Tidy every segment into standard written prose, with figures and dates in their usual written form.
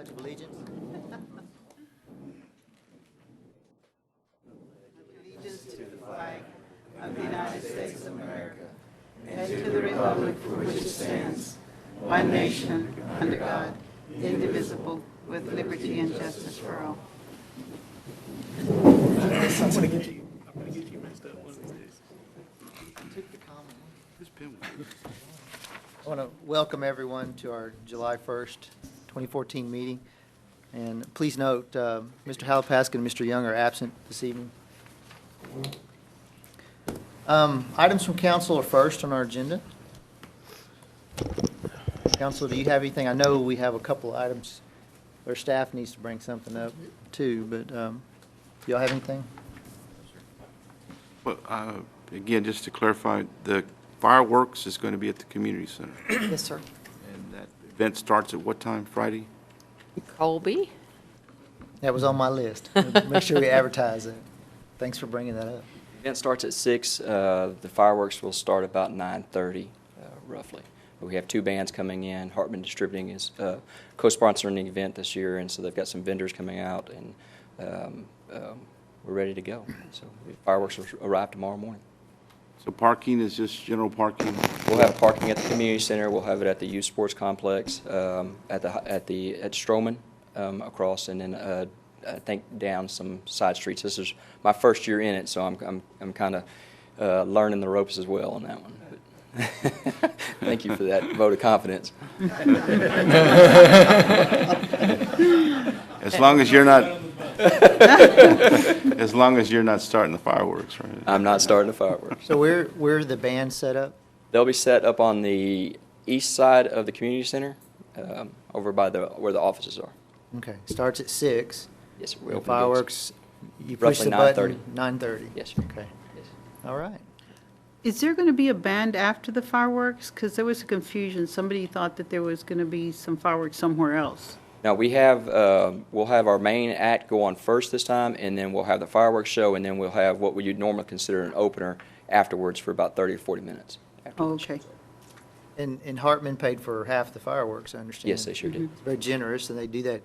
Pledge of Allegiance. Allegiance to the flag of the United States of America and to the republic for which it stands, one nation, under God, indivisible, with liberty and justice for all. I'm gonna get you messed up one of these days. I want to welcome everyone to our July 1st, 2014 meeting. And please note, Mr. Halapask and Mr. Young are absent this evening. Items from council are first on our agenda. Council, do you have anything? I know we have a couple of items where staff needs to bring something up too, but y'all have anything? Well, again, just to clarify, the fireworks is going to be at the community center. Yes, sir. And that event starts at what time, Friday? Colby? That was on my list. Make sure we advertise it. Thanks for bringing that up. The event starts at 6. The fireworks will start about 9:30, roughly. We have two bands coming in. Hartman Distributing is co-sponsoring the event this year, and so they've got some vendors coming out, and we're ready to go. So the fireworks will arrive tomorrow morning. So parking is just general parking? We'll have parking at the community center. We'll have it at the youth sports complex, at Stroman across, and then I think down some side streets. This is my first year in it, so I'm kind of learning the ropes as well on that one. But thank you for that vote of confidence. As long as you're not, as long as you're not starting the fireworks, right? I'm not starting the fireworks. So where are the bands set up? They'll be set up on the east side of the community center, over by where the offices are. Okay, starts at 6. Yes, sir. The fireworks, you push Roughly the button, 9:30. Yes, sir. Okay, Yes. all right. Is there going to be a band after the fireworks? Because there was a confusion. Somebody thought that there was going to be some fireworks somewhere else. Now, we'll have our main act go on first this time, and then we'll have the fireworks show, and then we'll have what you'd normally consider an opener afterwards for about 30 or 40 minutes. Oh, okay. And Hartman paid for half the fireworks, I understand. Yes, they sure did. It's very generous, and they do that.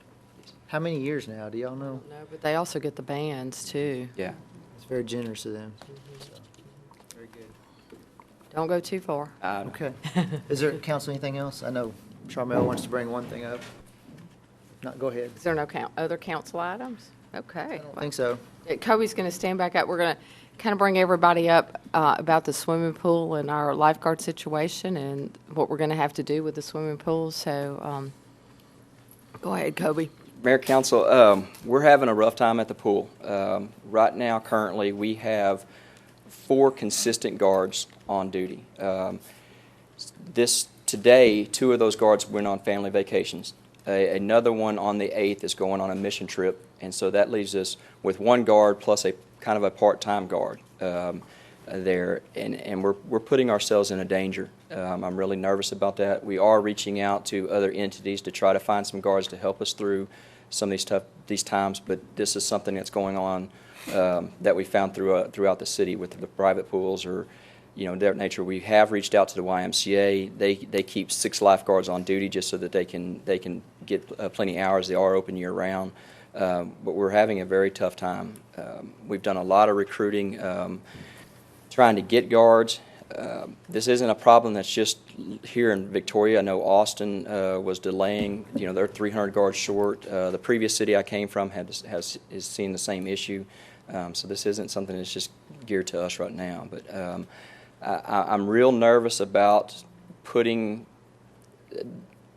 How many years now? Do y'all know? No, but they also get the bands, too. Yeah. It's very generous of them. So, very good. Don't go too far. Okay. Is there, council, anything else? I know Charmel wants to bring one thing up. Not, go ahead. Is there no other council items? I Okay. don't think so. Kobe's going to stand back up. We're going to kind of bring everybody up about the swimming pool and our lifeguard situation and what we're going to have to do with the swimming pool. So go ahead, Kobe. Mayor, Council, we're having a rough time at the pool. Right now, currently, we have 4 consistent guards on duty. Today, 2 of those guards went on family vacations. Another one on the 8th is going on a mission trip, and so that leaves us with 1 guard plus a kind of a part-time guard there, and we're putting ourselves in a danger. I'm really nervous about that. We are reaching out to other entities to try to find some guards to help us through some of these times, but this is something that's going on that we found throughout the city with the private pools or their nature. We have reached out to the YMCA. They keep 6 lifeguards on duty just so that they can get plenty of hours. They are open year round, but we're having a very tough time. We've done a lot of recruiting, trying to get guards. This isn't a problem that's just here in Victoria. I know Austin was delaying. They're 300 guards short. The previous city I came from has seen the same issue. So this isn't something that's just geared to us right now. But I'm real nervous about putting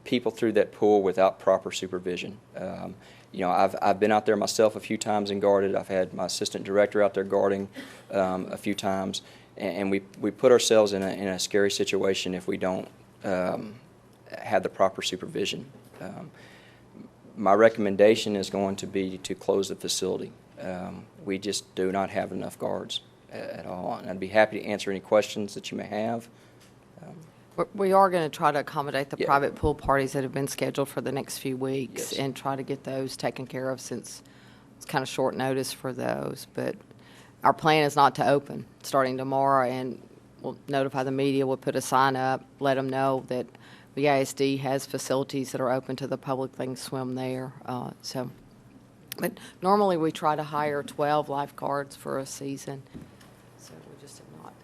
people through that pool without proper supervision. I've been out there myself a few times and guarded. I've had my assistant director out there guarding a few times, and we put ourselves in a scary situation if we don't have the proper supervision. My recommendation is going to be to close the facility. We just do not have enough guards at all, and I'd be happy to answer any questions that you may have. We are going to try to accommodate the Yeah. private pool parties that have been scheduled for the next few weeks Yes. and try to get those taken care of since it's kind of short notice for those. But our plan is not to open starting tomorrow, and we'll notify the media. We'll put a sign up, let them know that the ISD has facilities that are open to the public. They can swim there. But normally we try to hire 12 lifeguards for a season. So we just have not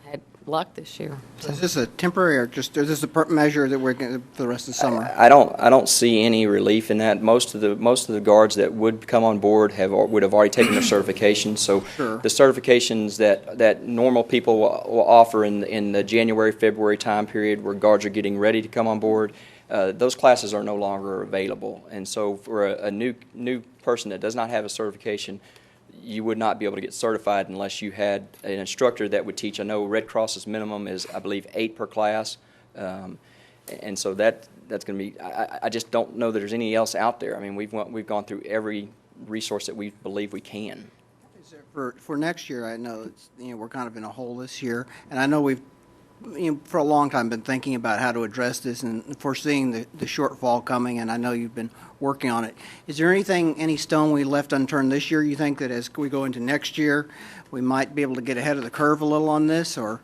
had luck this year. So is this a temporary or just, is this a measure that we're going to, for the rest of the summer? I don't see any relief in that. Most of the guards that would come on board would have already taken their certification. So Sure. the certifications that normal people will offer in the January, February time period where guards are getting ready to come on board, those classes are no longer available. And so for a new person that does not have a certification, you would not be able to get certified unless you had an instructor that would teach. I know Red Cross's minimum is, I believe, 8 per class. And so that's going to be, I just don't know that there's any else out there. I mean, we've gone through every resource that we believe we can. For next year, I know it's, we're kind of in a hole this year, and I know we've for a long time been thinking about how to address this and foreseeing the shortfall coming, and I know you've been working on it. Is there any stone we left unturned this year? You think that as we go into next year, we might be able to get ahead of the curve a little on this, or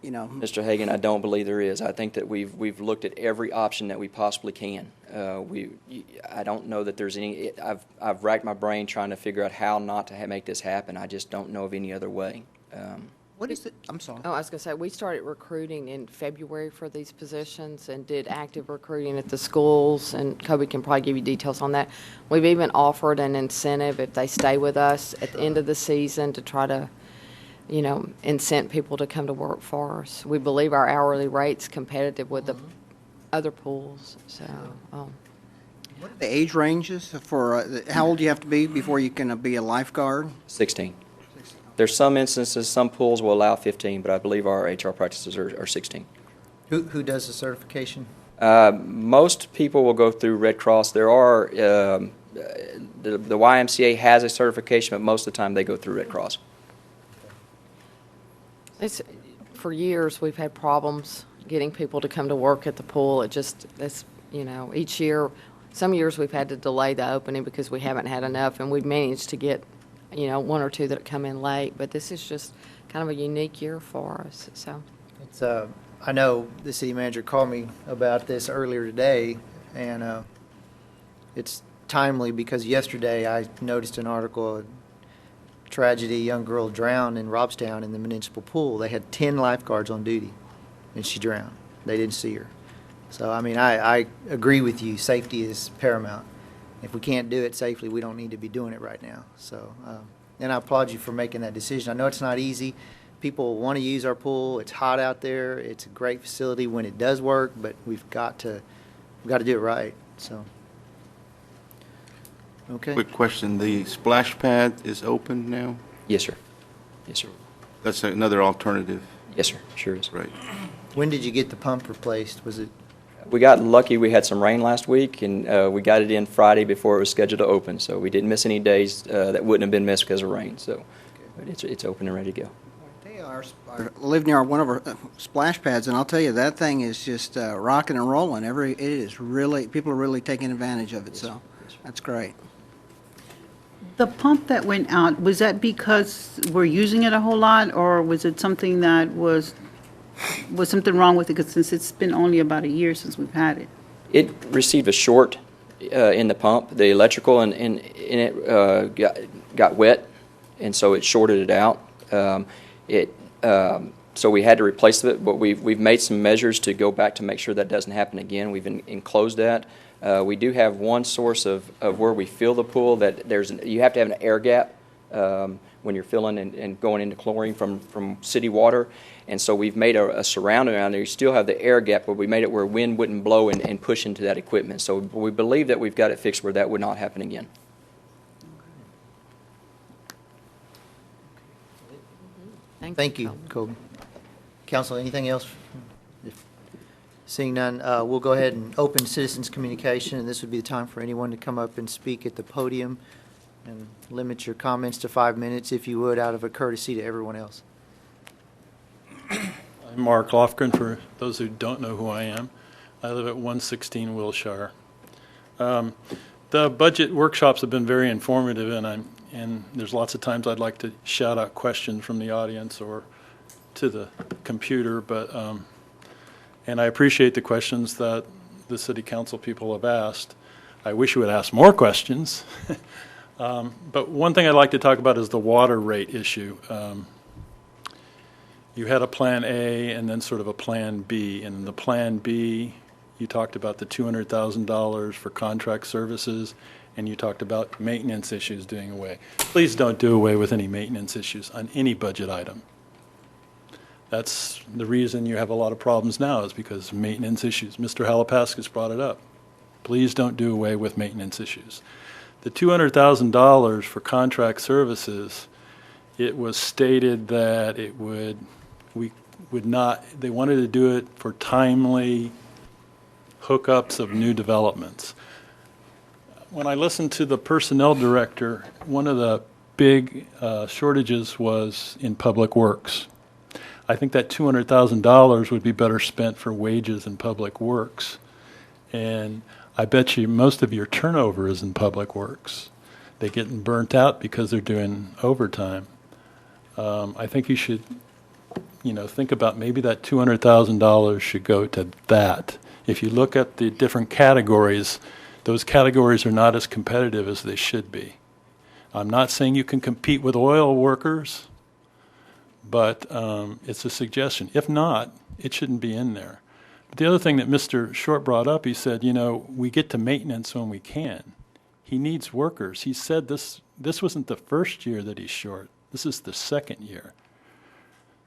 Mr. Hagan, I don't believe there is. I think that we've looked at every option that we possibly can. I don't know that there's any. I've racked my brain trying to figure out how not to make this happen. I just don't know of any other way. What is it? I'm sorry. Oh, I was going to say, we started recruiting in February for these positions and did active recruiting at the schools, and Kobe can probably give you details on that. We've even offered an incentive if they stay with us at the end of the season to try to, incent people to come to work for us. We believe our hourly rate's competitive with the other pools, so. What are the age ranges for, how old do you have to be before you can be a lifeguard? 16. There's some instances, some pools will allow 15, but I believe our HR practices are 16. Who does the certification? Most people will go through Red Cross. There are, the YMCA has a certification, but most of the time they go through Red Cross. For years, we've had problems getting people to come to work at the pool. Each year, some years we've had to delay the opening because we haven't had enough, and we've managed to get one or two that come in late, but this is just kind of a unique year for us, so. It's, I know the city manager called me about this earlier today, and it's timely because yesterday I noticed an article, a tragedy, a young girl drowned in Robstown in the municipal pool. They had 10 lifeguards on duty, and she drowned. They didn't see her. So, I mean, I agree with you. Safety is paramount. If we can't do it safely, we don't need to be doing it right now. So, and I applaud you for making that decision. I know it's not easy. People want to use our pool. It's hot out there. It's a great facility when it does work, but we've got to do it right. So, okay. Quick question, the splash pad is open now? Yes, sir. Yes, sir. That's another alternative, Yes, sir. Sure is. right? When did you get the pump replaced? Was it? We got lucky. We had some rain last week, and we got it in Friday before it was scheduled to open. So we didn't miss any days that wouldn't have been missed because of rain. So but it's open and ready to go. I live near one of our splash pads, and I'll tell you, that thing is just rocking and rolling. It is really, people are really taking advantage of it, so that's great. The pump that went out, was that because we're using it a whole lot, or was it something that was something wrong with it? Because since it's been only about a year since we've had it. It received a short in the pump. The electrical in it got wet, and so it shorted it out. So we had to replace it, but we've made some measures to go back to make sure that doesn't happen again. We've enclosed that. We do have one source of where we fill the pool that you have to have an air gap when you're filling and going into chlorine from city water. And so we've made a surrounding around there. You still have the air gap, but we made it where wind wouldn't blow and push into that equipment. So we believe that we've got it fixed where that would not happen again. Thank you, Kobe. Council, anything else? If seeing none, we'll go ahead and open citizens' communication, and this would be the time for anyone to come up and speak at the podium, and limit your comments to 5 minutes, if you would, out of a courtesy to everyone else. I'm Mark Lofgren, for those who don't know who I am. I live at 116 Wilshire. The budget workshops have been very informative, and there's lots of times I'd like to shout out questions from the audience or to the computer, but And I appreciate the questions that the city council people have asked. I wish you would ask more questions. But one thing I'd like to talk about is the water rate issue. You had a Plan A and then sort of a Plan B. And in the Plan B, you talked about the $200,000 for contract services, and you talked about maintenance issues doing away. Please don't do away with any maintenance issues on any budget item. That's the reason you have a lot of problems now, is because of maintenance issues. Mr. Halapaskis brought it up. Please don't do away with maintenance issues. The $200,000 for contract services, it was stated that they wanted to do it for timely hookups of new developments. When I listened to the personnel director, one of the big shortages was in public works. I think that $200,000 would be better spent for wages in public works. And I bet you most of your turnover is in public works. They're getting burnt out because they're doing overtime. I think you should, think about maybe that $200,000 should go to that. If you look at the different categories, those categories are not as competitive as they should be. I'm not saying you can compete with oil workers, but it's a suggestion. If not, it shouldn't be in there. But the other thing that Mr. Short brought up, he said, we get to maintenance when we can. He needs workers. He said this wasn't the first year that he's short. This is the second year.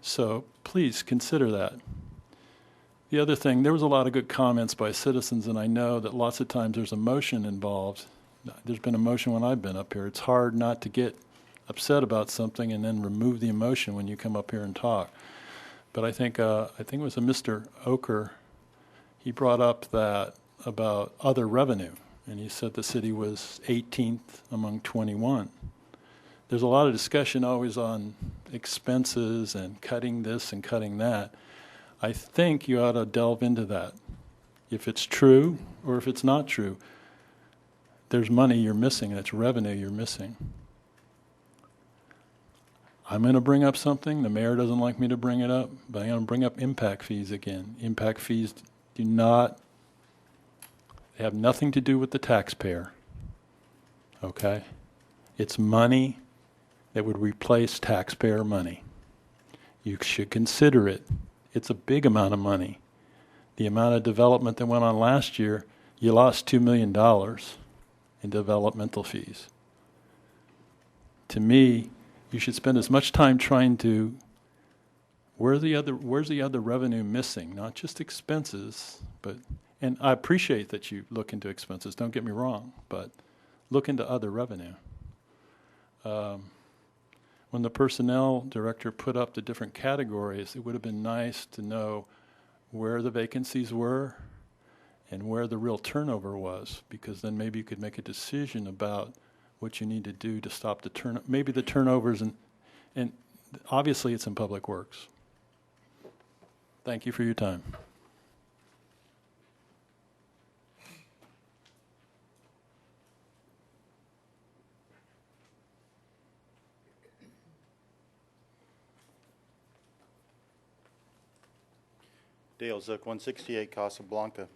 So please consider that. The other thing, there was a lot of good comments by citizens, and I know that lots of times there's emotion involved. There's been emotion when I've been up here. It's hard not to get upset about something and then remove the emotion when you come up here and talk. But I think it was a Mr. Oker. He brought up that about other revenue, and he said the city was 18th among 21. There's a lot of discussion always on expenses and cutting this and cutting that. I think you ought to delve into that. If it's true or if it's not true, there's money you're missing, that's revenue you're missing. I'm going to bring up something. The mayor doesn't like me to bring it up, but I'm going to bring up impact fees again. Impact fees they have nothing to do with the taxpayer. Okay? It's money that would replace taxpayer money. You should consider it. It's a big amount of money. The amount of development that went on last year, you lost $2 million in developmental fees. To me, you should spend as much time trying to, where's the other revenue missing? Not just expenses, and I appreciate that you look into expenses, don't get me wrong, but look into other revenue. When the personnel director put up the different categories, it would have been nice to know where the vacancies were and where the real turnover was, because then maybe you could make a decision about what you need to do to stop the maybe the turnovers, and obviously it's in public works. Thank you for your time. Dale Zook, 168 Casablanca.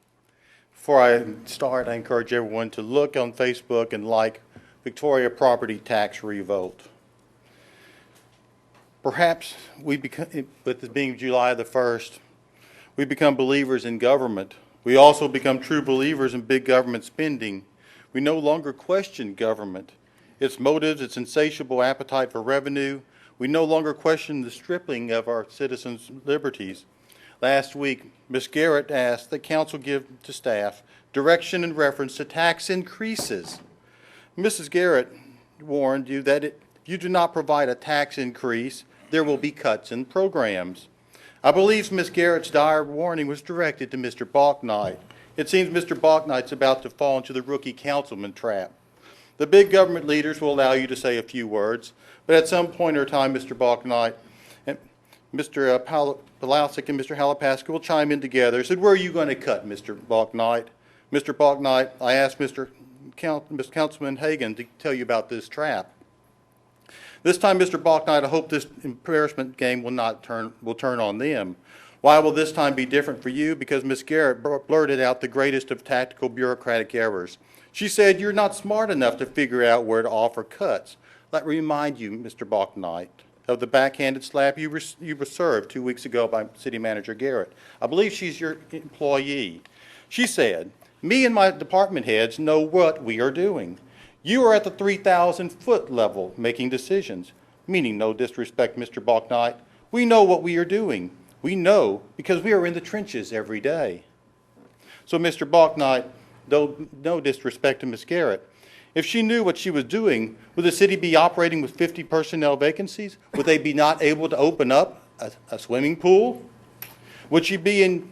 Before I start, I encourage everyone to look on Facebook and like Victoria Property Tax Revolt. Perhaps we become, with it being July the 1st, we become believers in government. We also become true believers in big government spending. We no longer question government, its motives, its insatiable appetite for revenue. We no longer question the stripping of our citizens' liberties. Last week, Ms. Garrett asked that council give to staff direction in reference to tax increases. Mrs. Garrett warned you that if you do not provide a tax increase, there will be cuts in programs. I believe Ms. Garrett's dire warning was directed to Mr. Balknight. It seems Mr. Balknight's about to fall into the rookie councilman trap. The big government leaders will allow you to say a few words, but at some point or time, Mr. Balknight and Mr. Palausic and Mr. Halapaska will chime in together. Said, where are you going to cut, Mr. Balknight? Mr. Balknight, I asked Mr. Councilman Hagan to tell you about this trap. This time, Mr. Balknight, I hope this embarrassment game will turn on them. Why will this time be different for you? Because Ms. Garrett blurted out the greatest of tactical bureaucratic errors. She said, "You're not smart enough to figure out where to offer cuts." Let me remind you, Mr. Balknight, of the backhanded slap you were served 2 weeks ago by City Manager Garrett. I believe she's your employee. She said, "Me and my department heads know what we are doing. You are at the 3,000-foot level making decisions," meaning no disrespect, Mr. Balknight. We know what we are doing. We know because we are in the trenches every day. So, Mr. Balknight, no disrespect to Ms. Garrett, if she knew what she was doing, would the city be operating with 50 personnel vacancies? Would they be not able to open up a swimming pool? Would she be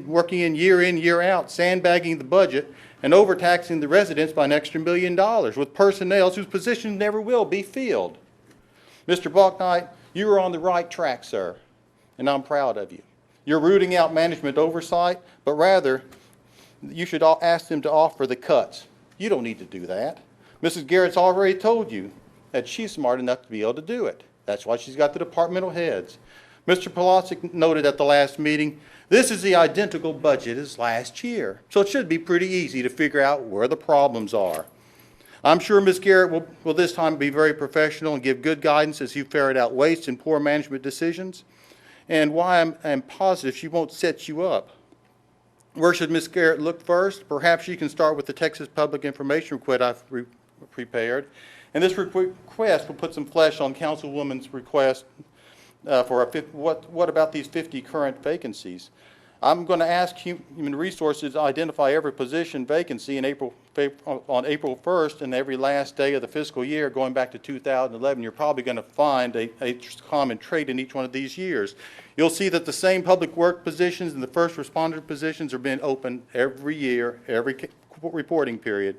working in, year out, sandbagging the budget and overtaxing the residents by an extra $1 million with personnel whose positions never will be filled? Mr. Balknight, you are on the right track, sir, and I'm proud of you. You're rooting out management oversight, but rather you should ask them to offer the cuts. You don't need to do that. Mrs. Garrett's already told you that she's smart enough to be able to do it. That's why she's got the departmental heads. Mr. Polosik noted at the last meeting, this is the identical budget as last year, so it should be pretty easy to figure out where the problems are. I'm sure Ms. Garrett will this time be very professional and give good guidance as you ferret out waste and poor management decisions, and why I'm positive she won't set you up. Where should Ms. Garrett look first? Perhaps she can start with the Texas Public Information request I've prepared, and this request will put some flesh on Councilwoman's request for what about these 50 current vacancies. I'm going to ask Human Resources to identify every position vacancy on April 1st and every last day of the fiscal year going back to 2011. You're probably going to find a common trait in each one of these years. You'll see that the same public work positions and the first responder positions are being opened every year, every reporting period.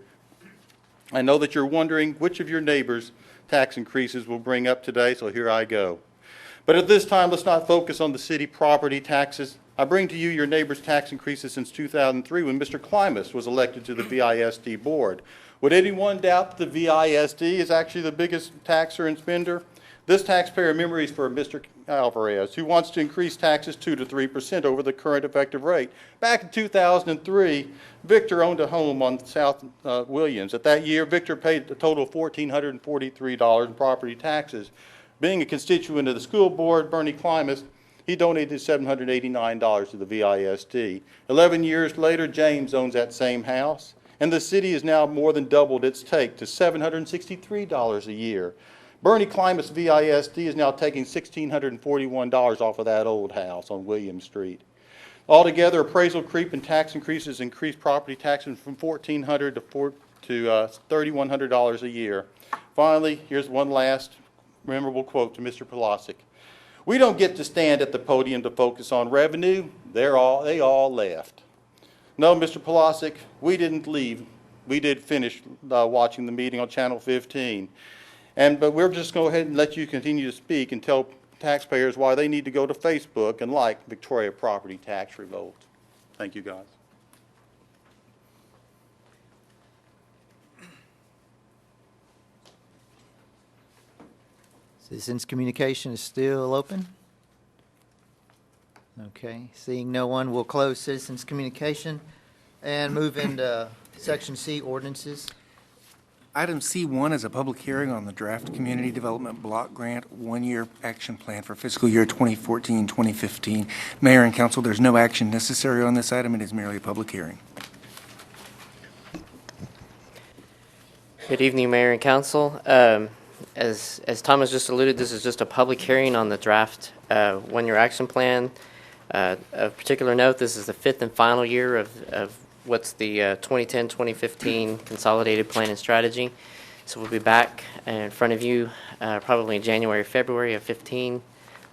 I know that you're wondering which of your neighbors' tax increases will bring up today, so here I go. But at this time, let's not focus on the city property taxes. I bring to you your neighbor's tax increases since 2003 when Mr. Klimas was elected to the VISD board. Would anyone doubt that the VISD is actually the biggest taxer and spender? This taxpayer memories for Mr. Alvarez, who wants to increase taxes 2 to 3% over the current effective rate. Back in 2003, Victor owned a home on South Williams. At that year, Victor paid a total of $1,443 in property taxes. Being a constituent of the school board, Bernie Klimas, he donated $789 to the VISD. 11 years later, James owns that same house, and the city has now more than doubled its take to $763 a year. Bernie Klimas VISD is now taking $1,641 off of that old house on William Street. Altogether, appraisal creep and tax increases increased property taxes from $1,400 to $3,100 a year. Finally, here's one last memorable quote to Mr. Polosik. We don't get to stand at the podium to focus on revenue. They all left. No, Mr. Polosik, we didn't leave. We did finish watching the meeting on Channel 15. But we're just going to go ahead and let you continue to speak and tell taxpayers why they need to go to Facebook and like Victoria Property Tax Revolt. Thank you, guys. Citizens communication is still open. Okay, seeing no one, we'll close citizens communication and move into section C, ordinances. Item C1 is a public hearing on the draft Community Development Block Grant one-year action plan for fiscal year 2014-2015. Mayor and council, there's no action necessary on this item. It is merely a public hearing. Good evening, Mayor and Council. As Thomas just alluded, this is just a public hearing on the draft one-year action plan. Of particular note, this is the fifth and final year of what's the 2010-2015 Consolidated Plan and Strategy. So we'll be back in front of you probably in January, February of 15,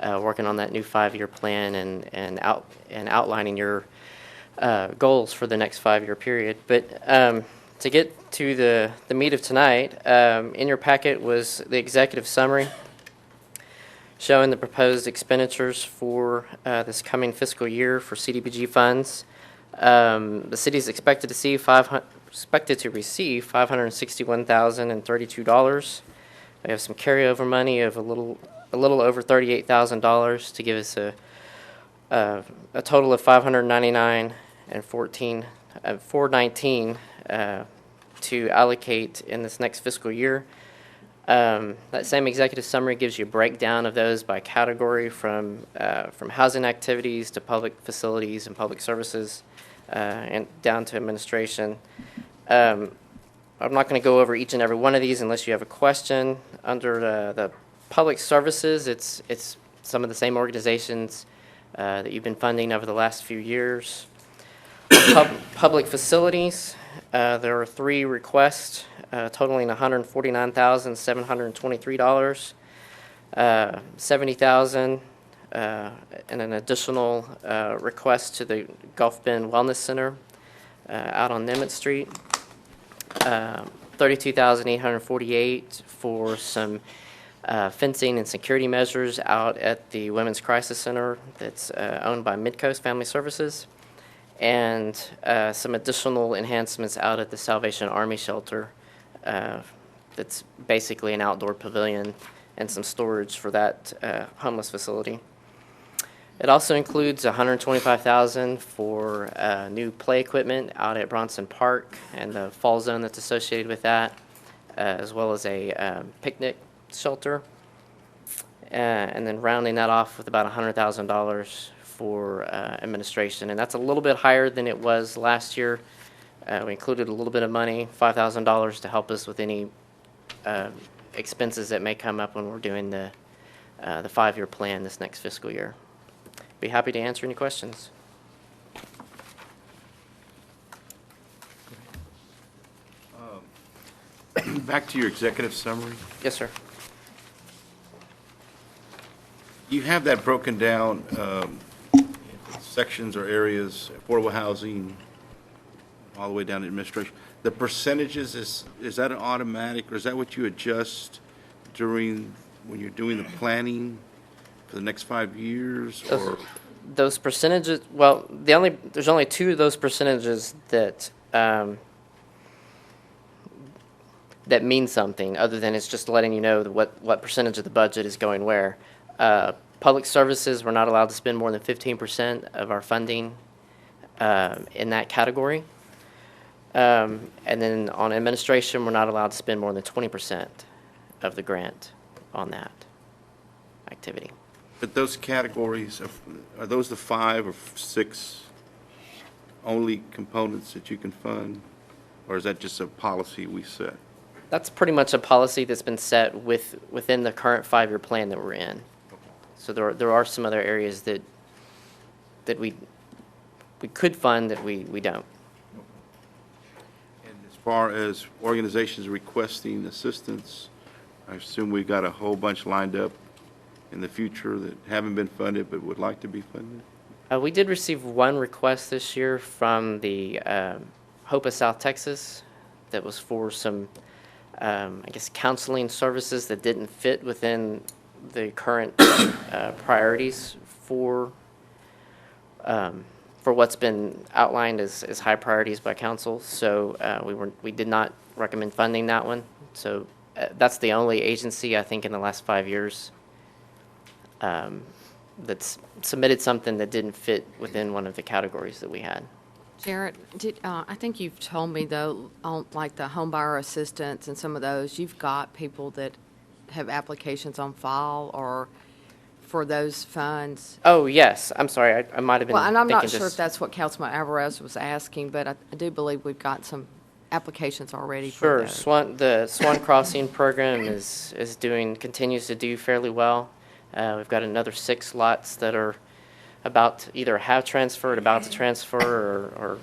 working on that new 5-year plan and outlining your goals for the next 5-year period. But to get to the meat of tonight, in your packet was the executive summary showing the proposed expenditures for this coming fiscal year for CDBG funds. The city is expected to receive $561,032. We have some carryover money of a little over $38,000 to give us a total of $599 and 419 to allocate in this next fiscal year. That same executive summary gives you a breakdown of those by category from housing activities to public facilities and public services and down to administration. I'm not going to go over each and every one of these unless you have a question. Under the public services, it's some of the same organizations that you've been funding over the last few years. Public facilities, there are 3 requests totaling $149,723, $70,000, and an additional request to the Gulf Bend Wellness Center out on Nimitz Street. $32,848 for some fencing and security measures out at the Women's Crisis Center that's owned by Midcoast Family Services, and some additional enhancements out at the Salvation Army Shelter. That's basically an outdoor pavilion and some storage for that homeless facility. It also includes $125,000 for new play equipment out at Bronson Park and the fall zone that's associated with that, as well as a picnic shelter. And then rounding that off with about $100,000 for administration. And that's a little bit higher than it was last year. We included a little bit of money, $5,000, to help us with any expenses that may come up when we're doing the 5-year plan this next fiscal year. Be happy to answer any questions. Back to your executive summary. Yes, sir. You have that broken down, sections or areas, affordable housing, all the way down to administration. The percentages, is that an automatic, or is that what you adjust when you're doing the planning for the next 5 years, or? Those percentages, well, there's only 2 of those percentages that that mean something, other than it's just letting you know what percentage of the budget is going where. Public services, we're not allowed to spend more than 15% of our funding in that category. And then on administration, we're not allowed to spend more than 20% of the grant on that activity. But those categories, are those the 5 or 6 only components that you can fund? Or is that just a policy we set? That's pretty much a policy that's been set within the current 5-year plan that we're in. So there are some other areas that we could fund that we don't. And as far as organizations requesting assistance, I assume we've got a whole bunch lined up in the future that haven't been funded but would like to be funded? We did receive 1 request this year from the Hope of South Texas that was for some, I guess, counseling services that didn't fit within the current priorities for what's been outlined as high priorities by council. So we did not recommend funding that one. So that's the only agency, I think, in the last 5 years that's submitted something that didn't fit within one of the categories that we had. Jarrett, I think you've told me, though, on like the home buyer assistance and some of those, you've got people that have applications on file or for those funds. Oh, yes. I'm sorry. I might have been Well, and I'm not thinking sure if just- that's what Councilman Alvarez was asking, but I do believe we've got some applications already for Sure. those. The Swan Crossing program continues to do fairly well. We've got another 6 lots that are about to either have transferred, about to transfer, or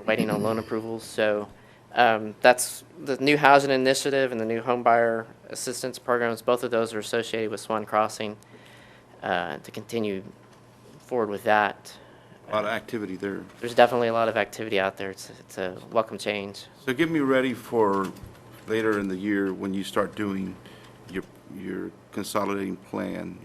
waiting on loan approvals. So that's the new housing initiative and the new home buyer assistance programs. Both of those are associated with Swan Crossing to continue forward with that. A lot of activity there. There's definitely a lot of activity out there. It's a welcome change. So get me ready for later in the year when you start doing your consolidating plan.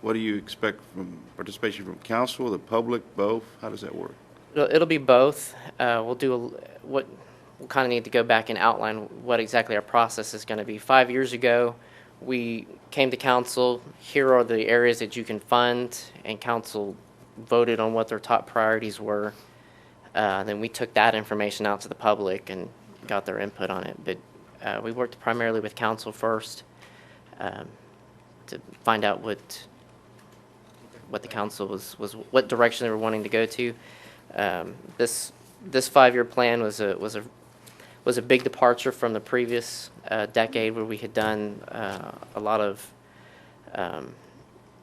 What do you expect from participation from council, the public, both? How does that work? It'll be both. We'll kind of need to go back and outline what exactly our process is going to be. 5 years ago, we came to council. Here are the areas that you can fund, and council voted on what their top priorities were. Then we took that information out to the public and got their input on it. But we worked primarily with council first to find out what the council was what direction they were wanting to go to. This 5-year plan was a big departure from the previous decade, where we had done a lot of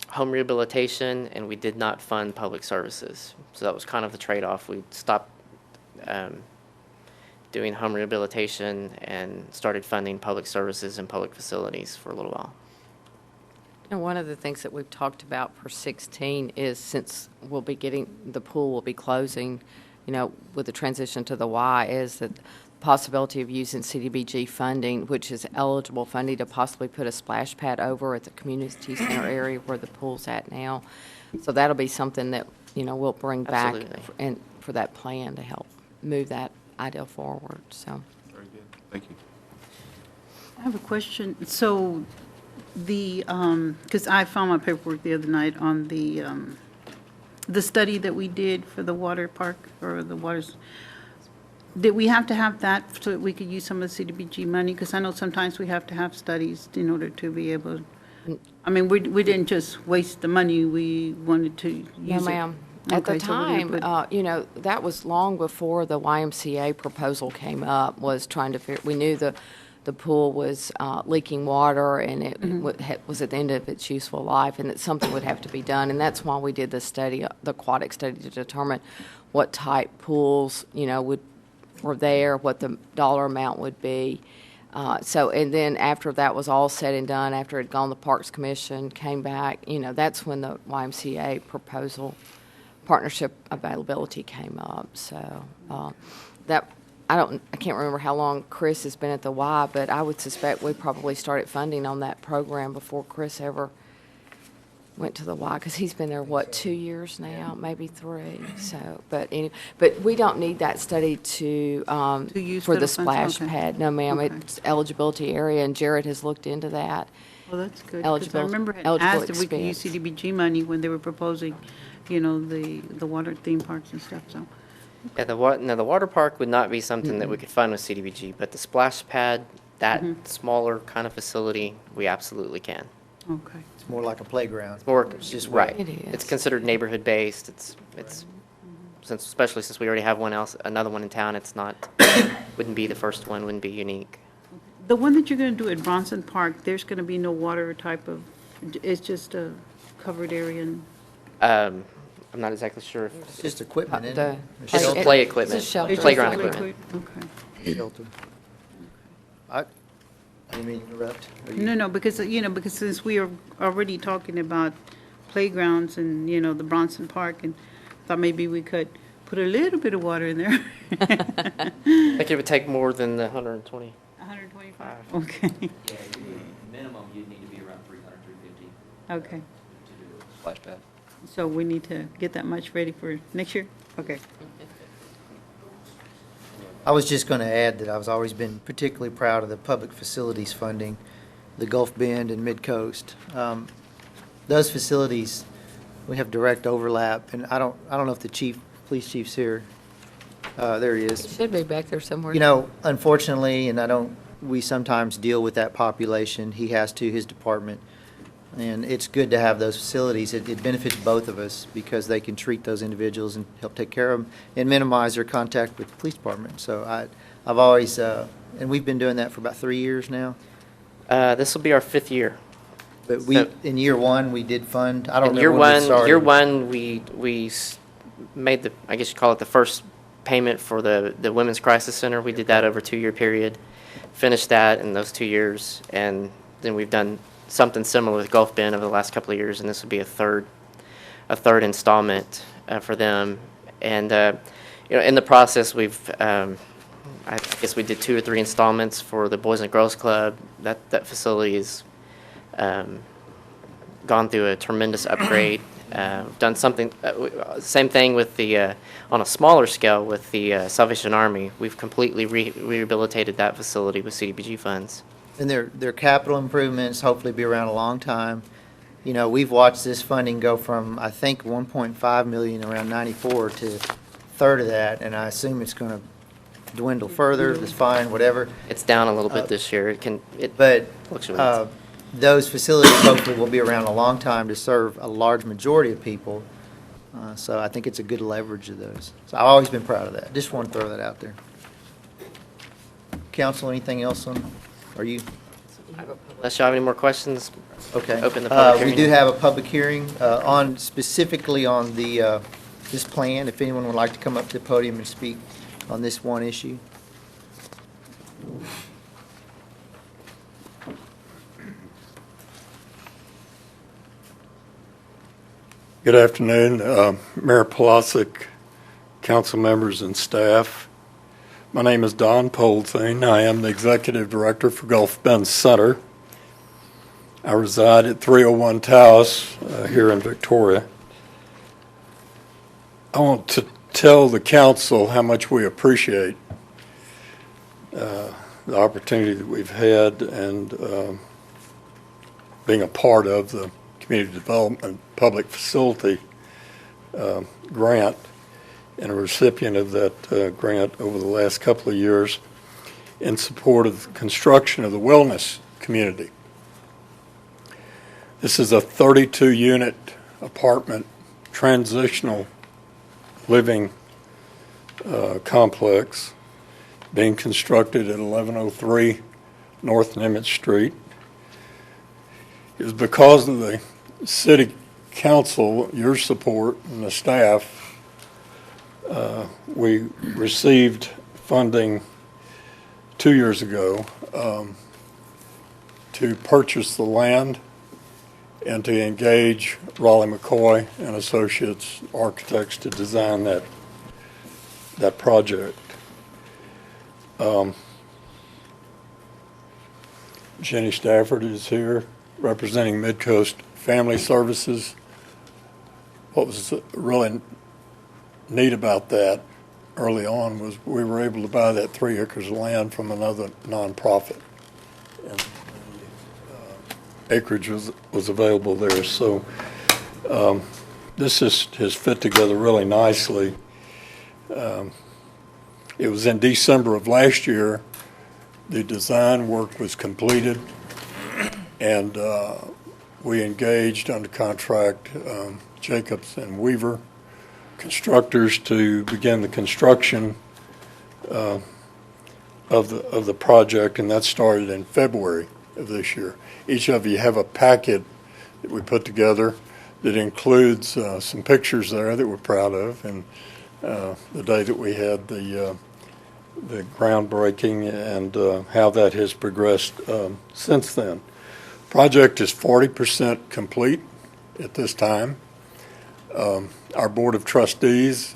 home rehabilitation, and we did not fund public services. So that was kind of the trade-off. We stopped doing home rehabilitation and started funding public services and public facilities for a little while. And one of the things that we've talked about for 16 is, since the pool will be closing, with the transition to the Y, is that the possibility of using CDBG funding, which is eligible funding, to possibly put a splash pad over at the community center area where the pool's at now. So that'll be something that, we'll bring back Absolutely. for that plan to help move that idea forward, so. Very good. Thank you. I have a question. So because I found my paperwork the other night on the study that we did for the water park, or the waters. Did we have to have that so that we could use some of the CDBG money? Because I know sometimes we have to have studies in order to be able, I mean, we didn't just waste the money, we wanted to use it. No, ma'am. At the Okay, so we're gonna time, that was long before the YMCA proposal came up, was trying to figure, we knew the pool was leaking water, and it was at the end of its useful life, and that something would have to be done. And that's why we did the study, the aquatic study, to determine what type pools, were there, what the dollar amount would be. And then after that was all said and done, after it had gone, the Parks Commission came back, that's when the YMCA proposal partnership availability came up. So I can't remember how long Chris has been at the Y, but I would suspect we probably started funding on that program before Chris ever went to the Y, because he's been there, 2 years now, maybe 3. So, but we don't need that study to use for the federal funds? splash Okay. pad. No, ma'am. Okay. It's eligibility area, and Jared has looked into that. Well, that's good. Because I Eligible- remember had eligible asked if we could use expense. CDBG money when they were proposing, the water theme parks and stuff, so. Yeah, the water park would not be something that we could fund with CDBG, but the splash pad, that smaller kind of facility, we absolutely can. Okay. It's more like a playground. Or, It's just right. It is. It's considered neighborhood-based. Especially since we already have another one in town, it's not, wouldn't be the first one, wouldn't be unique. The one that you're going to do at Bronson Park, there's going to be no water type of, it's just a covered area and, I'm not exactly sure if It's just equipment, isn't The- it? it's Shelter. play It's a equipment, shelter. it's playground just equipment. liquid? Okay. Shelter. I didn't mean to interrupt. Are you- No, because since we are already talking about playgrounds and, the Bronson Park, and thought maybe we could put a little bit of water in there. I think it would take more than the 120. 125? Okay, Yeah, minimum, you'd need to be around 300, 350 okay. to do a splash pad. So we need to get that much ready for next year? Okay. I was just going to add that I've always been particularly proud of the public facilities funding, the Gulf Bend and Mid-Coast. Those facilities, we have direct overlap, and I don't know if the police chief's here. There he is. Should be back there somewhere. Unfortunately, we sometimes deal with that population. He has to, his department. And it's good to have those facilities. It benefits both of us because they can treat those individuals and help take care of them and minimize their contact with the police department. So I've always, and we've been doing that for about 3 years now. This will be our 5th year. But So- in year one, we did fund, I don't In remember when we started. year one, we made I guess you call it the first payment for the Women's Crisis Center. We did that over a 2-year period, finished that in those 2 years, and then we've done something similar with Gulf Bend over the last couple of years, and this would be a third installment for them. And in the process, we've I guess we did 2 or 3 installments for the Boys and Girls Club. That facility has gone through a tremendous upgrade. Done something same thing with the on a smaller scale with the Salvation Army. We've completely rehabilitated that facility with CDBG funds. And they're capital improvements, hopefully be around a long time. you know, we've watched this funding go from, I think, 1.5 million around 94 to a third of that, and I assume it's going to dwindle further. That's fine, whatever. It's down a little bit this year. It But fluctuates. those facilities hopefully will be around a long time to serve a large majority of people. So I think it's a good leverage of those. So I've always been proud of that. Just want to throw that out there. Council, anything else on, are you? Unless you have any more questions, Okay. Open the public We hearing. do have a public hearing on, specifically on the, this plan. If anyone would like to come up to the podium and speak on this one issue. Good afternoon, Mayor Polosic, council members and staff. My name is Don Polzing. I am the Executive Director for Gulf Bend Center. I reside at 301 Taos here in Victoria. I want to tell the council how much we appreciate the opportunity that we've had and being a part of the Community Development Public Facility grant and a recipient of that grant over the last couple of years in support of the construction of the wellness community. This is a 32-unit apartment transitional living complex being constructed at 1103 North Nimitz Street. It was because of the city council, your support, and the staff, we received funding 2 years ago to purchase the land and to engage Raleigh McCoy and Associates architects to design that project. Jenny Stafford is here representing Midcoast Family Services. What was really neat about that early on was we were able to buy that 3 acres of land from another nonprofit. And the acreage was available there. So this has fit together really nicely. It was in December of last year, the design work was completed, and we engaged under contract Jacobs and Weaver constructors to begin the construction of the project, and that started in February of this year. Each of you have a packet that we put together that includes some pictures there that we're proud of, and the day that we had the groundbreaking and how that has progressed since then. Project is 40% complete at this time. Our Board of Trustees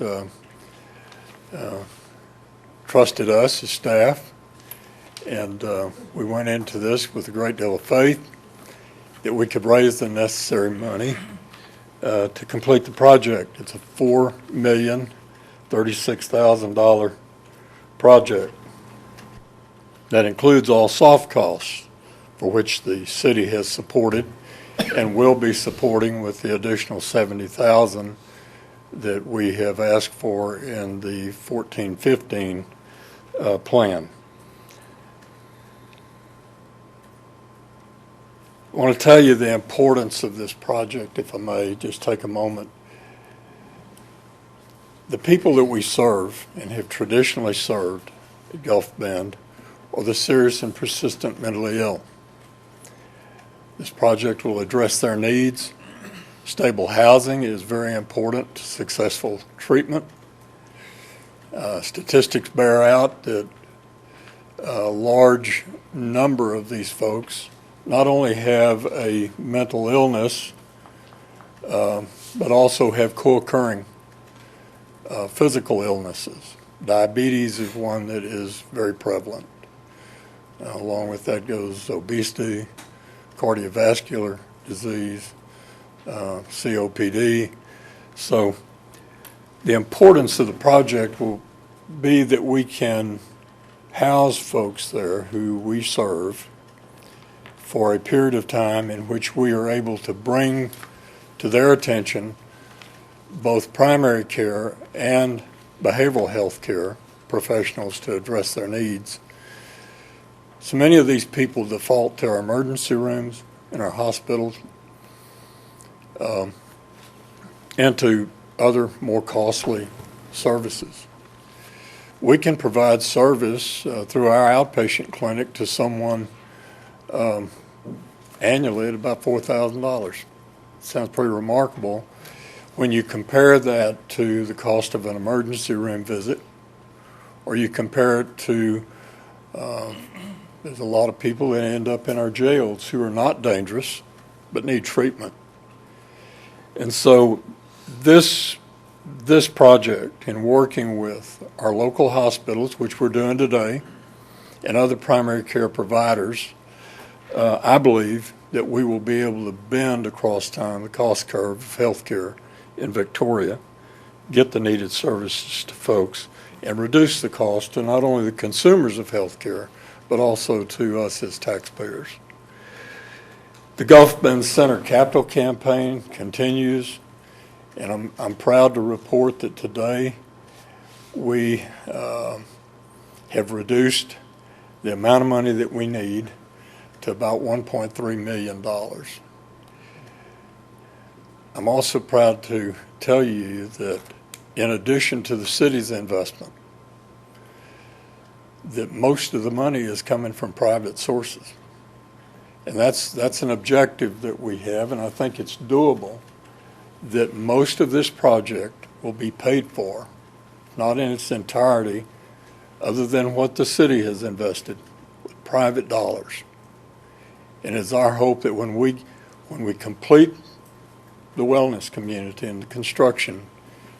trusted us as staff, and we went into this with a great deal of faith that we could raise the necessary money to complete the project. It's a $4,036,000 project that includes all soft costs, for which the city has supported and will be supporting with the additional $70,000 that we have asked for in the 14-15 plan. I want to tell you the importance of this project, if I may, just take a moment. The people that we serve and have traditionally served at Gulf Bend are the serious and persistent mentally ill. This project will address their needs. Stable housing is very important to successful treatment. Statistics bear out that a large number of these folks not only have a mental illness, but also have co-occurring physical illnesses. Diabetes is one that is very prevalent. Along with that goes obesity, cardiovascular disease, COPD. So the importance of the project will be that we can house folks there who we serve for a period of time in which we are able to bring to their attention both primary care and behavioral health care professionals to address their needs. So many of these people default to our emergency rooms in our hospitals and to other more costly services. We can provide service through our outpatient clinic to someone annually at about $4,000. Sounds pretty remarkable when you compare that to the cost of an emergency room visit, or you compare it to there's a lot of people that end up in our jails who are not dangerous but need treatment. And so this project, in working with our local hospitals, which we're doing today, and other primary care providers, I believe that we will be able to bend across time the cost curve of healthcare in Victoria, get the needed services to folks, and reduce the cost to not only the consumers of healthcare, but also to us as taxpayers. The Gulf Bend Center Capital Campaign continues, and I'm proud to report that today we have reduced the amount of money that we need to about $1.3 million. I'm also proud to tell you that in addition to the city's investment, that most of the money is coming from private sources. And that's an objective that we have, and I think it's doable, that most of this project will be paid for, not in its entirety, other than what the city has invested, with private dollars. And it's our hope that when we complete the wellness community and the construction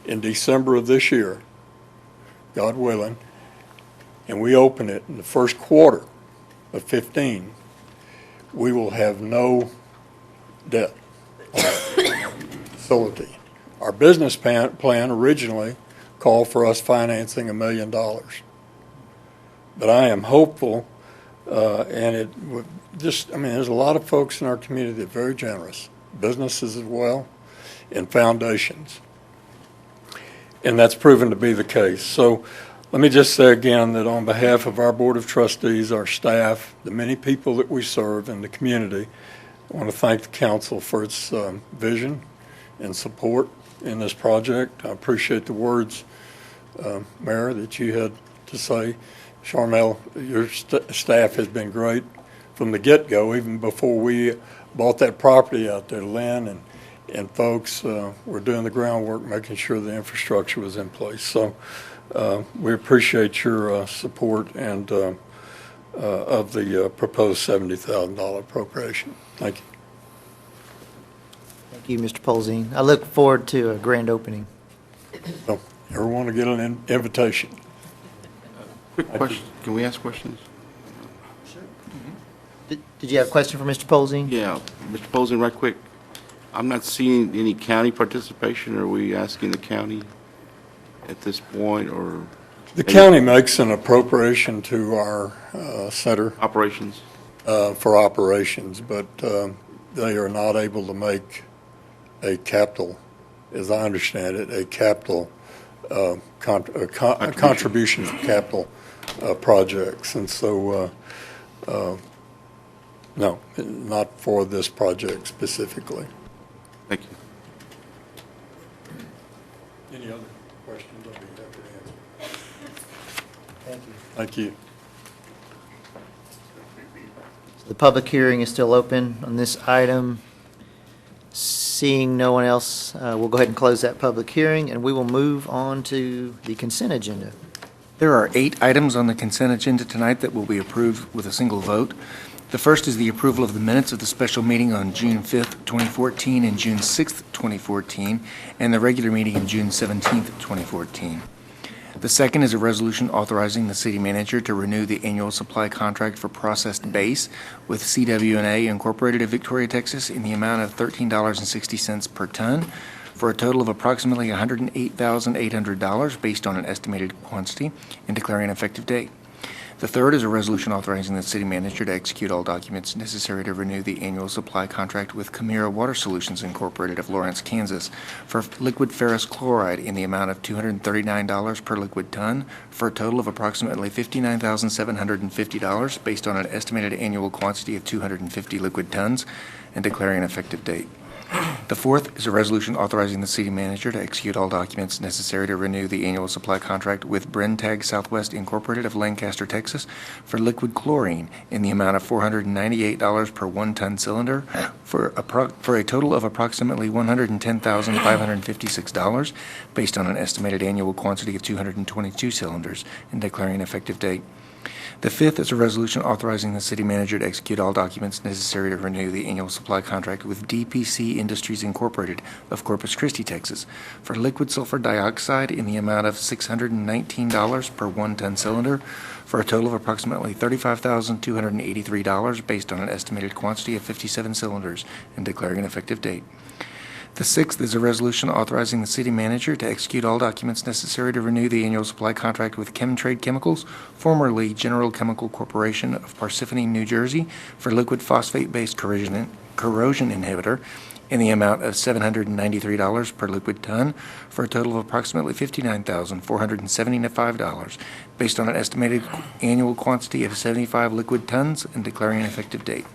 in December of this year, God willing, and we open it in the first quarter of 15, we will have no debt on the facility. Our business plan originally called for us financing $1 million. But I am hopeful, and it would just, there's a lot of folks in our community that are very generous, businesses as well, and foundations. And that's proven to be the case. So let me just say again that on behalf of our Board of Trustees, our staff, the many people that we serve in the community, I want to thank the council for its vision and support in this project. I appreciate the words, Mayor, that you had to say. Charmel, your staff has been great from the get-go, even before we bought that property out there. Lynn and folks were doing the groundwork, making sure the infrastructure was in place. So we appreciate your support and of the proposed $70,000 appropriation. Thank you. Thank you, Mr. Polzine. I look forward to a grand opening. So, everyone will get an invitation. Quick question, can we ask questions? Did you have a question for Mr. Polzine? Yeah, Mr. Polzin, right quick. I'm not seeing any county participation. Are we asking the county at this point, or? The county makes an appropriation to our center Operations? for operations, but they are not able to make a capital, as I understand it, a capital contribution to capital projects. And so, no, not for this project specifically. Thank you. Any other questions? I'll be happy to answer. Thank you. Thank you. The public hearing is still open on this item. Seeing no one else, we'll go ahead and close that public hearing, and we will move on to the consent agenda. There are 8 items on the consent agenda tonight that will be approved with a single vote. The first is the approval of the minutes of the special meeting on June 5th, 2014, and June 6th, 2014, and the regular meeting on June 17th, 2014. The second is a resolution authorizing the city manager to renew the annual supply contract for processed base with CW&A Incorporated of Victoria, Texas, in the amount of $13.60 per ton, for a total of approximately $108,800 based on an estimated quantity, and declaring an effective date. The third is a resolution authorizing the city manager to execute all documents necessary to renew the annual supply contract with Chimera Water Solutions Incorporated of Lawrence, Kansas for liquid ferrous chloride in the amount of $239 per liquid ton for a total of approximately $59,750 based on an estimated annual quantity of 250 liquid tons and declaring an effective date. The fourth is a resolution authorizing the city manager to execute all documents necessary to renew the annual supply contract with Brentag Southwest Incorporated of Lancaster, Texas for liquid chlorine in the amount of $498 per 1-ton cylinder for a total of approximately $110,556 based on an estimated annual quantity of 222 cylinders and declaring an effective date. The fifth is a resolution authorizing the city manager to execute all documents necessary to renew the annual supply contract with DPC Industries Incorporated of Corpus Christi, Texas, for liquid sulfur dioxide in the amount of $619 per 1-ton cylinder, for a total of approximately $35,283 based on an estimated quantity of 57 cylinders, and declaring an effective date. The sixth is a resolution authorizing the city manager to execute all documents necessary to renew the annual supply contract with Chemtrade Chemicals, formerly General Chemical Corporation of Parsippany, New Jersey, for liquid phosphate-based corrosion inhibitor in the amount of $793 per liquid ton for a total of approximately $59,475 based on an estimated annual quantity of 75 liquid tons and declaring an effective date.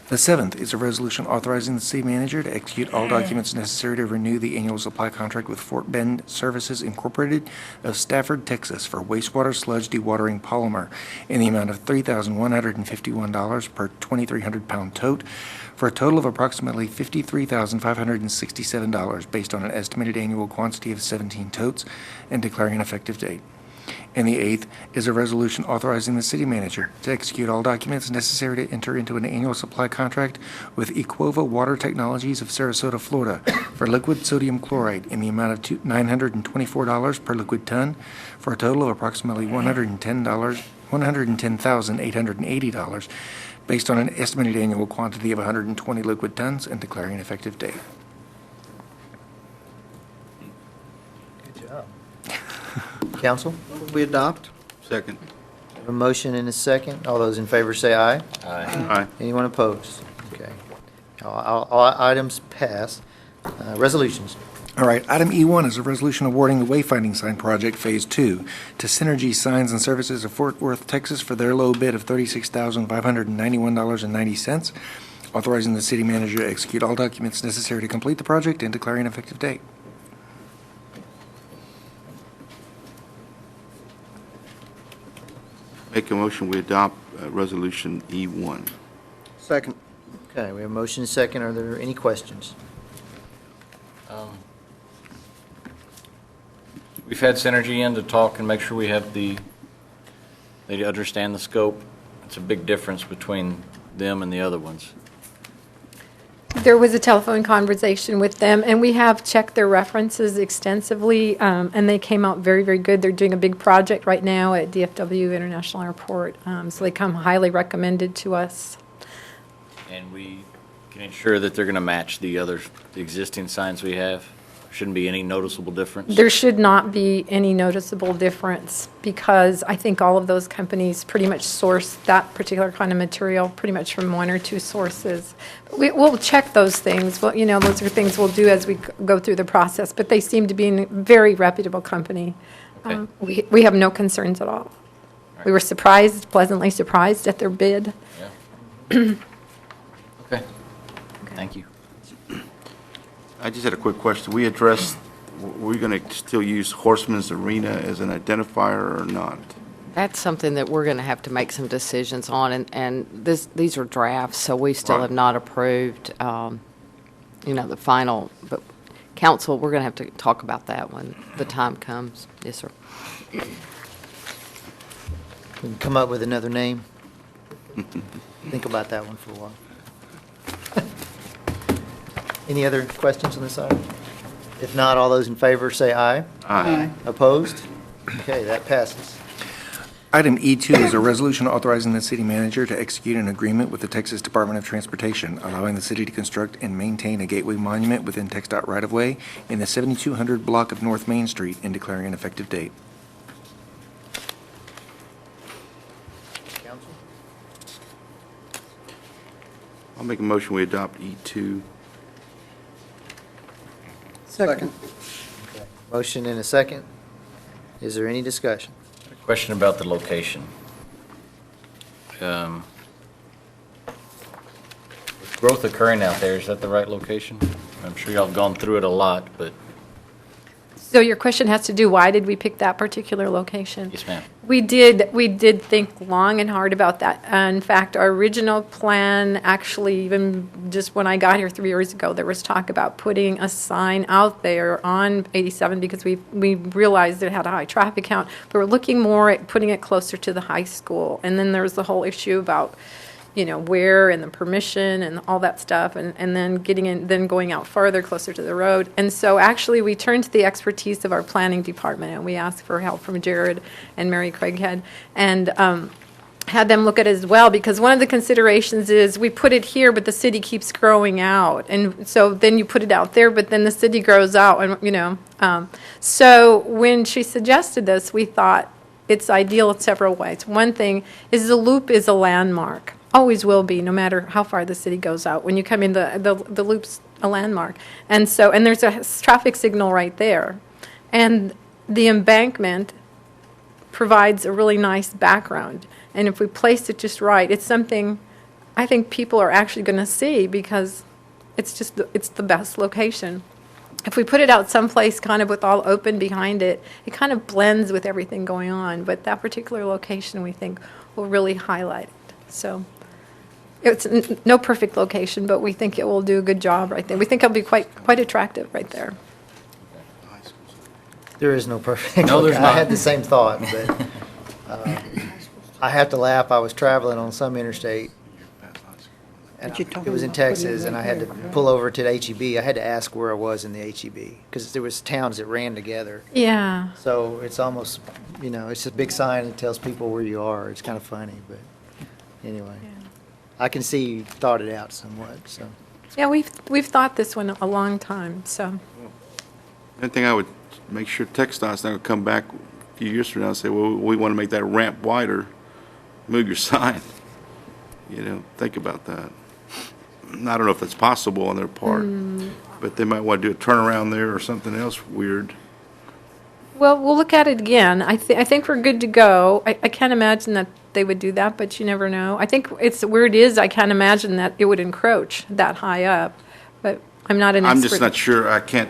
The seventh is a resolution authorizing the city manager to execute all documents necessary to renew the annual supply contract with Fort Bend Services Incorporated of Stafford, Texas for wastewater sludge dewatering polymer in the amount of $3,151 per 2,300-pound tote for a total of approximately $53,567 based on an estimated annual quantity of 17 totes and declaring an effective date. And the eighth is a resolution authorizing the city manager to execute all documents necessary to enter into an annual supply contract with Equova Water Technologies of Sarasota, Florida for liquid sodium chloride in the amount of $924 per liquid ton for a total of approximately $110,880 based on an estimated annual quantity of 120 liquid tons and declaring an effective date. Good job. Council? We adopt? Second. A motion and a second. All those in favor say aye. Aye. Anyone opposed? Okay. All items pass. Resolutions. All right, item E1 is a resolution awarding the wayfinding sign project Phase 2 to Synergy Signs and Services of Fort Worth, Texas for their low bid of $36,591.90, authorizing the city manager to execute all documents necessary to complete the project and declaring an effective date. Make a motion, we adopt Resolution E1. Second. Okay, we have a motion and a second. Are there any questions? We've had Synergy in to talk and make sure they understand the scope. It's a big difference between them and the other ones. There was a telephone conversation with them, and we have checked their references extensively, and they came out very, very good. They're doing a big project right now at DFW International Airport, so they come highly recommended to us. And we can ensure that they're going to match the existing signs we have. Shouldn't be any noticeable difference. There should not be any noticeable difference because I think all of those companies pretty much source that particular kind of material pretty much from one or two sources. We'll check those things. Well, those are things we'll do as we go through the process, but they seem to be a very reputable company. Okay. We have no concerns at all. We were pleasantly surprised at their bid. Yeah. Okay. Thank you. I just had a quick question. We're going to still use Horseman's Arena as an identifier or not? That's something that we're going to have to make some decisions on, and these are drafts, so we still have not approved, the final, but council, we're going to have to talk about that when the time comes. Yes, sir. We can come up with another name. Think about that one for a while. Any other questions on this item? If not, all those in favor say aye. Aye. Opposed? Okay, that passes. Item E2 is a resolution authorizing the city manager to execute an agreement with the Texas Department of Transportation, allowing the city to construct and maintain a gateway monument within TxDOT right-of-way in the 7200 block of North Main Street and declaring an effective date. Council? I'll make a motion, we adopt E2. Second. Motion and a second. Is there any discussion? Question about the location. With growth occurring out there, is that the right location? I'm sure y'all have gone through it a lot, but So your question has to do, why did we pick that particular location? yes, ma'am. We did think long and hard about that. In fact, our original plan, actually, even just when I got here 3 years ago, there was talk about putting a sign out there on 87 because we realized it had a high traffic count. But we're looking more at putting it closer to the high school. And then there was the whole issue about, where and the permission and all that stuff, and then then going out farther, closer to the road. And so actually, we turned to the expertise of our planning department, and we asked for help from Jared and Mary Craighead, and had them look at it as well, because one of the considerations is we put it here, but the city keeps growing out. And so then you put it out there, but then the city grows out, and, so when she suggested this, we thought it's ideal in several ways. One thing is the loop is a landmark. Always will be, no matter how far the city goes out. When you come in, the loop's a landmark. And there's a traffic signal right there. And the embankment provides a really nice background. And if we place it just right, it's something I think people are actually going to see, because it's the best location. If we put it out someplace kind of with all open behind it, it kind of blends with everything going on. But that particular location, we think, will really highlight it. So it's no perfect location, but we think it will do a good job right there. We think it'll be quite attractive right there. There is no perfect. No, there's I not. had the same thought, but I have to laugh. I was traveling on some interstate, and it was in Texas, and I had to pull over to the HEB. I had to ask where I was in the HEB, because there was towns that ran together. Yeah. So it's almost, it's a big sign that tells people where you are. It's kind of funny, but anyway. I can see you thought it out somewhat, so. Yeah, we've thought this one a long time, so. One thing I would make sure TxDOT's not going to come back a few years from now and say, well, we want to make that ramp wider, move your sign. Think about that. I don't know if that's possible on their part, but they might want to do a turnaround there or something else weird. Well, we'll look at it again. I think we're good to go. I can't imagine that they would do that, but you never know. I think it's where it is. I can't imagine that it would encroach that high up, but I'm not an expert. I'm just not sure. I can't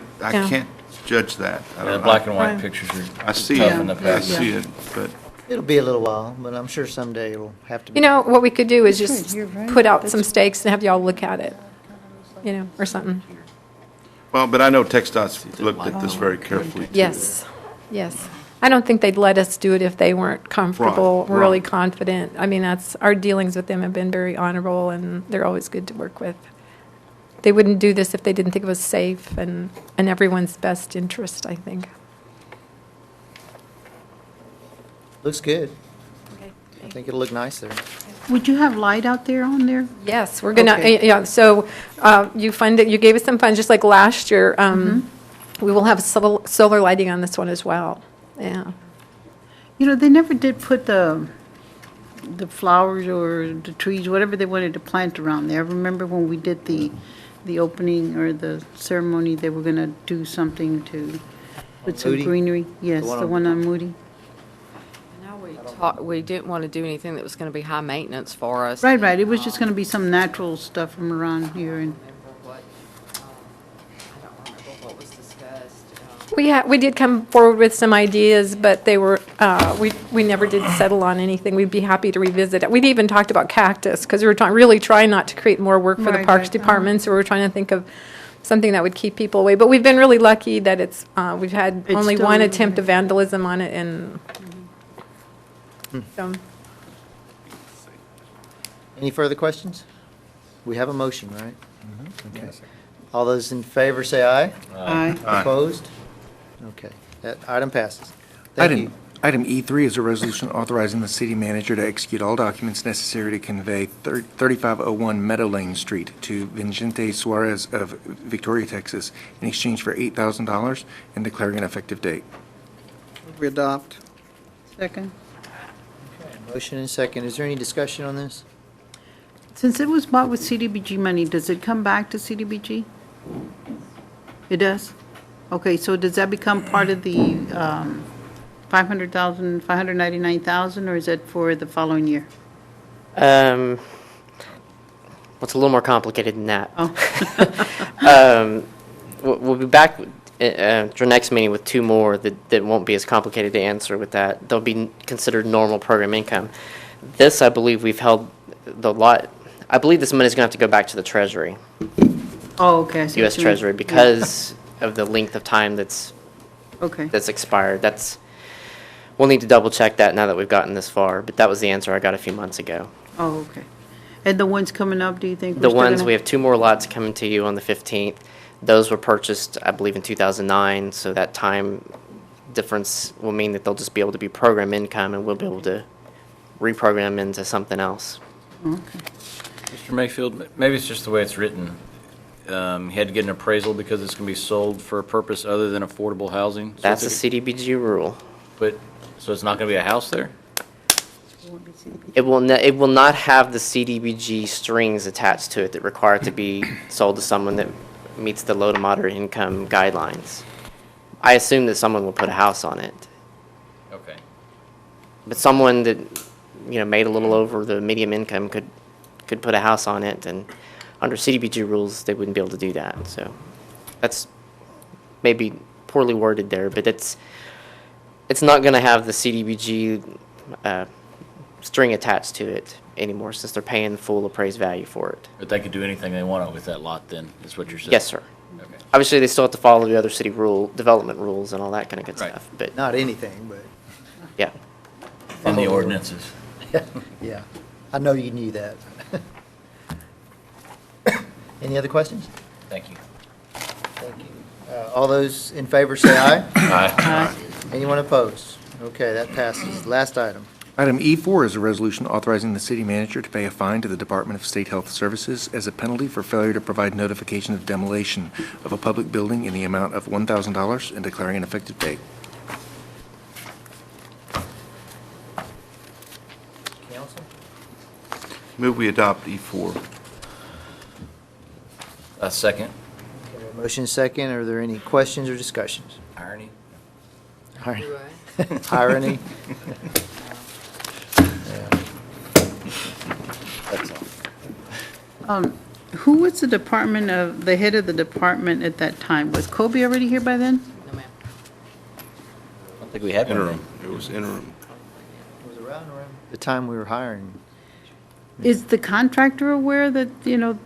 judge that. I The don't black know. and white Right. pictures are I see tough it. in the I past. see it, but It'll be a little while, but I'm sure someday it'll have to be. What we could do is That's just right, you're right. put out some stakes and have y'all look at it, or something. but I know TxDOT's looked at this very carefully too. Yes, yes. I don't think they'd let us do it if they weren't comfortable, Right, really right. confident. I mean, our dealings with them have been very honorable, and they're always good to work with. They wouldn't do this if they didn't think it was safe and in everyone's best interest, I think. Looks good. I think it'll look nice there. Would you have light out there on there? Yes, we're gonna, Okay. yeah, so you gave us some funds, just like last year. We will have solar lighting on this one as well, yeah. They never did put the flowers or the trees, whatever they wanted to plant around there. I remember when we did the opening or the ceremony, they were gonna do something to put some Moody? greenery. Yes, one the on- one on Moody. We didn't want to do anything that was going to be high maintenance for us. Right, right. It was just gonna be some natural stuff from around here and. I don't remember what was discussed. We did come forward with some ideas, but they were, we never did settle on anything. We'd be happy to revisit it. We'd even talked about cactus, because we were really trying not to create more work for the Right, Parks right, Department, so we were trying to think of something that would keep people away. But we've been really lucky that we've had It's only still- one attempt of vandalism on it, and so. Any further questions? We have a motion, right? Okay. All those in favor say aye. Aye. Opposed? Okay, that item passes. Thank you. Item E3 is a resolution authorizing the city manager to execute all documents necessary to convey 3501 Meadow Lane Street to Vicente Suarez of Victoria, Texas, in exchange for $8,000 and declaring an effective date. We adopt. Second. Motion and second. Is there any discussion on this? Since it was bought with CDBG money, does it come back to CDBG? It does? Okay, so does that become part of the 500,000, 599,000, or is it for the following year? Well, it's a little more complicated than that. Oh. We'll be back at your next meeting with two more that won't be as complicated to answer with that. They'll be considered normal program income. This, I believe, we've held the lot. I believe this money is going to have to go back to the Treasury, Oh, okay. I see what U.S. you mean. Treasury, because of the length of time that's Okay. expired. We'll need to double check that now that we've gotten this far. But that was the answer I got a few months ago. Oh, okay. And the ones coming up, do you think? The ones, we have two more lots coming to you on the 15th. Those were purchased, I believe, in 2009, so that time difference will mean that they'll just be able to be program income, and we'll be able to reprogram them into something else. Okay. Mr. Mayfield, maybe it's just the way it's written. You had to get an appraisal because it's going to be sold for a purpose other than affordable housing? So That's a it's- CDBG rule. But, so it's not going to be a house there? It will not have the CDBG strings attached to it that require it to be sold to someone that meets the low to moderate income guidelines. I assume that someone will put a house on it, Okay. but someone that, made a little over the medium income could put a house on it, and under CDBG rules, they wouldn't be able to do that. So that's maybe poorly worded there, but it's not going to have the CDBG string attached to it anymore, since they're paying the full appraised value for it. But they could do anything they want with that lot then, is what you're saying? Yes, sir. Okay. Obviously, they still have to follow the other city development rules and all that kind of good Right. stuff, but Not anything, but, yeah. And the ordinances. yeah. I know you knew that. Any other questions? Thank you. Thank you. All those in favor say aye. Aye. Anyone opposed? Okay, that passes. Last item. Item E4 is a resolution authorizing the city manager to pay a fine to the Department of State Health Services as a penalty for failure to provide notification of demolition of a public building in the amount of $1,000 and declaring an effective date. Council? Move we adopt E4. A second. Okay, motion second. Are there any questions or discussions? Irony. Irony? That's all. Who was the head of the department at that time? Was Kobe already here by then? No, ma'am. I don't think we had one. Interim. It was interim. It was around the time we were hiring. Is the contractor aware that,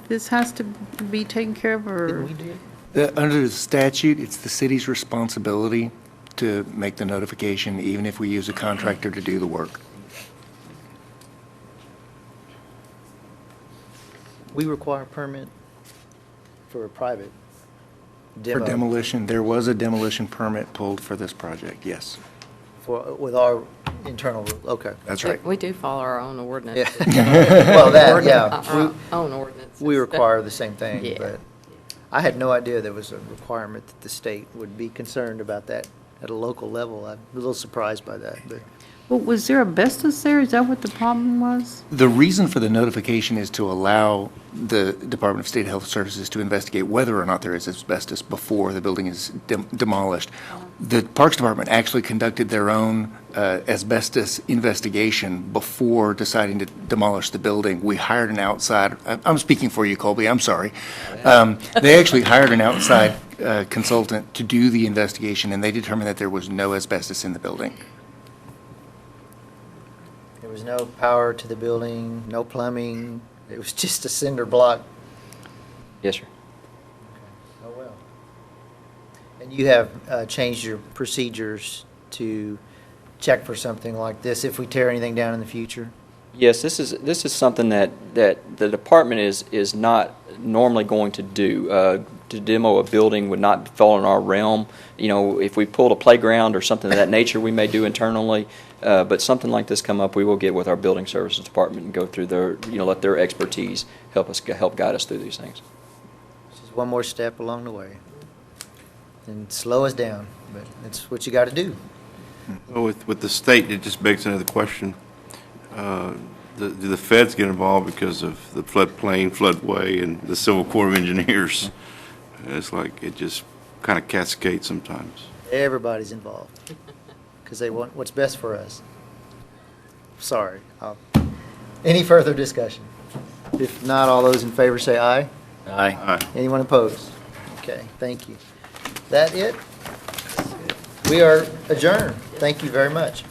this has to be taken care of, or? Didn't we do it? Under the statute, it's the city's responsibility to make the notification, even if we use a contractor to do the work. We require a permit for a private For demo. demolition, there was a demolition permit pulled for this project, yes. With our internal, okay. That's right. We do follow our own ordinance. Yeah. Well, that, yeah. Our own ordinance. We require the same thing, Yeah. but I had no idea there was a requirement that the state would be concerned about that at a local level. I'm a little surprised by that, but Well, was there asbestos there? Is that what the problem was? The reason for the notification is to allow the Department of State Health Services to investigate whether or not there is asbestos before the building is demolished. The Parks Department actually conducted their own asbestos investigation before deciding to demolish the building. We hired an outside, I'm speaking for you, Colby, I'm sorry. They actually hired an outside consultant to do the investigation, and they determined that there was no asbestos in the building. there was no power to the building, no plumbing. It was just a cinder block. Yes, sir. Oh, well. And you have changed your procedures to check for something like this if we tear anything down in the future? Yes, this is something that the department is not normally going to do. To demo a building would not fall in our realm. If we pulled a playground or something of that nature, we may do internally. But something like this come up, we will get with our building services department and go through let their expertise help guide us through these things. This is one more step along the way. And slow us down, but it's what you got to do. Well, with the state, it just begs another question. do the feds get involved because of the floodplain, floodway, and the Civil Corps of Engineers? It's like it just kind of cascades sometimes. Everybody's involved because they want what's best for us. Sorry. Any further discussion? If not, all those in favor say aye. Aye. Anyone opposed? Okay, thank you. That it? We are adjourned. Thank you very much.